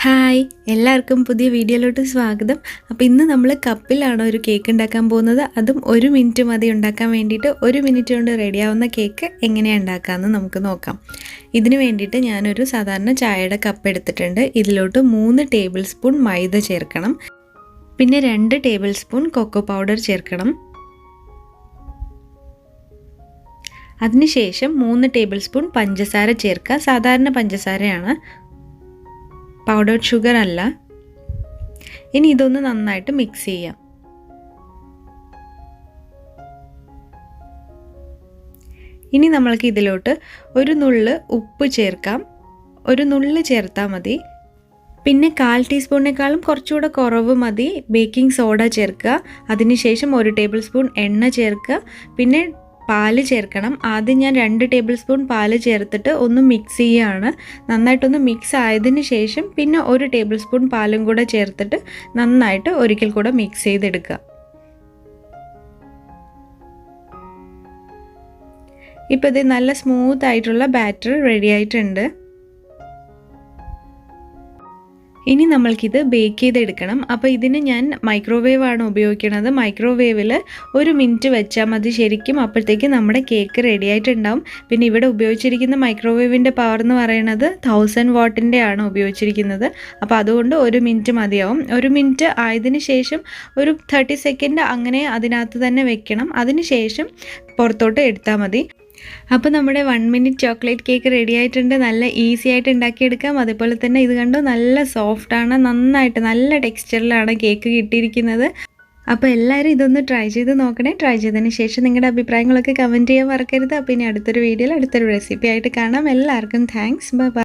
Hi, എല്ലാവർക്കും പുതിയ വീഡിയോയിലോട്ട് സ്വാഗതം. അപ്പോൾ ഇന്ന് നമ്മൾ കപ്പിലാണ് ഒരു കേക്ക് ഉണ്ടാക്കാൻ പോകുന്നത്. അതും 1 മിനിറ്റ് മതി ഉണ്ടാക്കാൻ വേണ്ടിയിട്ട്. 1 മിനിറ്റ് കൊണ്ട് റെഡിയാവുന്ന കേക്ക് എങ്ങനെയാണ് ഉണ്ടാക്കാമെന്ന് നമുക്ക് നോക്കാം. ഇതിന് വേണ്ടിയിട്ട് ഞാനൊരു സാധാരണ ചായയുടെ കപ്പ് എടുത്തിട്ടുണ്ട്. ഇതിലോട്ട് 3 ടേബിൾ സ്പൂൺ മൈദ ചേർക്കണം. പിന്നെ 2 ടേബിൾ സ്പൂൺ കൊക്കോ പൗഡർ ചേർക്കണം. അതിനുശേഷം 3 ടേബിൾ സ്പൂൺ പഞ്ചസാര ചേർക്കുക. സാധാരണ പഞ്ചസാരയാണ്, പൗഡർഡ് ഷുഗർ അല്ല. ഇനി ഇതൊന്ന് നന്നായിട്ട് മിക്സ് ചെയ്യാം. ഇനി നമ്മൾക്ക് ഇതിലോട്ട് ഒരു നുള്ള് ഉപ്പ് ചേർക്കാം. ഒരു നുള്ള് ചേർത്താൽ മതി. പിന്നെ 1/4 ടീസ്പൂണിനേക്കാളും കുറച്ചുകൂടെ കുറവ് മതി ബേക്കിംഗ് സോഡ ചേർക്കുക. അതിനുശേഷം 1 ടേബിൾ സ്പൂൺ എണ്ണ ചേർക്കുക. പിന്നെ പാല് ചേർക്കണം. ആദ്യം ഞാൻ 2 ടേബിൾ സ്പൂൺ പാല് ചേർത്തിട്ട് ഒന്ന് മിക്സ് ചെയ്യുകയാണ്. നന്നായിട്ടൊന്ന് മിക്സ് ആയതിന് ശേഷം പിന്നെ 1 ടേബിൾ സ്പൂൺ പാലും കൂടെ ചേർത്തിട്ട് നന്നായിട്ട് ഒരിക്കൽ കൂടെ മിക്സ് ചെയ്തെടുക്കുക. ഇപ്പോൾ ഇത് നല്ല സ്മൂത്ത് ആയിട്ടുള്ള ബാറ്റർ റെഡി ആയിട്ടുണ്ട്. ഇനി നമ്മൾക്കിത് ബേക്ക് ചെയ്തെടുക്കണം. അപ്പോൾ ഇതിന് ഞാൻ മൈക്രോവേവ് ആണ് ഉപയോഗിക്കുന്നത്. മൈക്രോവേവിൽ 1 മിനിറ്റ് വെച്ചാൽ മതി ശരിക്കും. അപ്പോഴത്തേക്ക് നമ്മുടെ കേക്ക് റെഡി ആയിട്ടുണ്ടാവും. പിന്നെ ഇവിടെ ഉപയോഗിച്ചിരിക്കുന്ന മൈക്രോവേവിൻ്റെ പവർ എന്ന് പറയുന്നത് 1000 വാട്ടിൻ്റെ ആണ് ഉപയോഗിച്ചിരിക്കുന്നത്. അപ്പോൾ അതുകൊണ്ട് 1 മിനിറ്റ് മതിയാവും. 1 മിനിറ്റ് ആയതിന് ശേഷം ഒരു 30 സെക്കൻഡ് അങ്ങനെ അതിനകത്ത് തന്നെ വെക്കണം. അതിന് ശേഷം പുറത്തോട്ട് എടുത്താൽ മതി. അപ്പോൾ നമ്മുടെ 1 മിനിറ്റ് ചോക്ലേറ്റ് കേക്ക് റെഡി ആയിട്ടുണ്ട്. നല്ല ഈസി ആയിട്ട് ഉണ്ടാക്കിയെടുക്കാം. അതേപോലെ തന്നെ ഇത് കണ്ടോ, നല്ല സോഫ്റ്റാണ്, നന്നായിട്ട് നല്ല ടെക്സ്ചറിലാണ് കേക്ക് കിട്ടിയിരിക്കുന്നത്. അപ്പോൾ എല്ലാവരും ഇതൊന്ന് ട്രൈ ചെയ്ത് നോക്കണേ. ട്രൈ ചെയ്തതിന് ശേഷം നിങ്ങളുടെ അഭിപ്രായങ്ങളൊക്കെ കമൻറ്റ് ചെയ്യാൻ മറക്കരുത്. അപ്പോൾ ഇനി അടുത്തൊരു വീഡിയോയിൽ അടുത്തൊരു റെസിപ്പി ആയിട്ട് കാണാം. എല്ലാവർക്കും താങ്ക്സ്. Bye bye.